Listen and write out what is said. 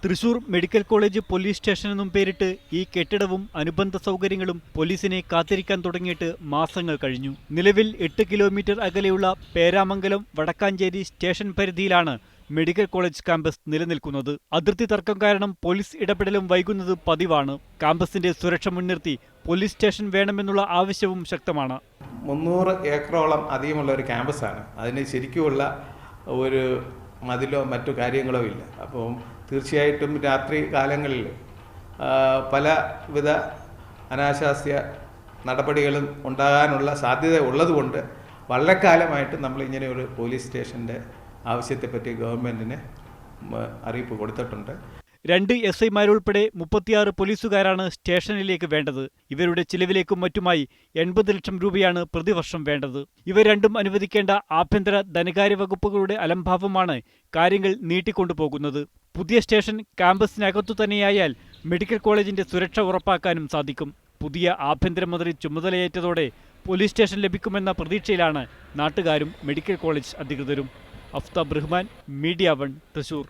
Thrissur medical college police സ്റ്റേഷനെന്നും പേരിട്ട് ഈ കെട്ടിടവും അനുബന്ധ സൗകര്യങ്ങളും പോലീസിനെ കാത്തിരിക്കാൻ തുടങ്ങിയിട്ട് മാസങ്ങൾ കഴിഞ്ഞു. നിലവിൽ 8 കിലോമീറ്റർ അകലെയുള്ള പേരാമംഗലം വടക്കാഞ്ചേരി സ്റ്റേഷൻ പരിധിയിലാണ് മെഡിക്കൽ കോളേജ് ക്യാമ്പസ് നിലനിൽക്കുന്നത്. അതിർത്തി തർക്കം കാരണം പോലീസ് ഇടപെടലും വൈകുന്നത് പതിവാണ്. ക്യാമ്പസിന്റെ സുരക്ഷ മുൻനിർത്തി പോലീസ് സ്റ്റേഷൻ വേണമെന്നുള്ള ആവശ്യവും ശക്തമാണ്. 300 ഏക്കറോളം അധികമുള്ള ഒരു ക്യാമ്പസാണ്. അതിന് ശരിക്കുമുള്ള ഒരു മതിലോ മറ്റു കാര്യങ്ങളോ ഇല്ല. അപ്പോൾ തീർച്ചയായിട്ടും രാത്രി കാലങ്ങളിൽ പലവിധ അനാശാസ്യ നടപടികളും ഉണ്ടാകാനുള്ള സാധ്യത ഉള്ളതുകൊണ്ട് വളരെ കാലമായിട്ട് നമ്മളിങ്ങനെ ഒരു പോലീസ് സ്റ്റേഷൻ്റെ ആവശ്യത്തെപ്പറ്റി ഗവൺമെൻറ്റിന് അറിയിപ്പ് കൊടുത്തിട്ടുണ്ട്. 2 SIമാരുൾപ്പെടെ 36 പോലീസുകാരാണ് സ്റ്റേഷനിലേക്ക് വേണ്ടത്. ഇവരുടെ ചിലവിലേക്കും മറ്റുമായി 80 ലക്ഷം രൂപയാണ് പ്രതിവർഷം വേണ്ടത്. ഇവ രണ്ടും അനുവദിക്കേണ്ട ആഭ്യന്തര ധനകാര്യ വകുപ്പുകളുടെ അലംഭാവമാണ് കാര്യങ്ങൾ നീട്ടിക്കൊണ്ടുപോകുന്നത്. പുതിയ സ്റ്റേഷൻ ക്യാമ്പസിനകത്തു തന്നെയായാൽ മെഡിക്കൽ കോളേജിന്റെ സുരക്ഷ ഉറപ്പാക്കാനും സാധിക്കും. പുതിയ ആഭ്യന്തരമന്ത്രി ചുമതലയേറ്റതോടെ പോലീസ് സ്റ്റേഷൻ ലഭിക്കുമെന്ന പ്രതീക്ഷയിലാണ് നാട്ടുകാരും മെഡിക്കൽ കോളേജ് അധികൃതരും. അഫ്താബ് റഹ്മാൻ, മീഡിയ 1, തൃശൂർ.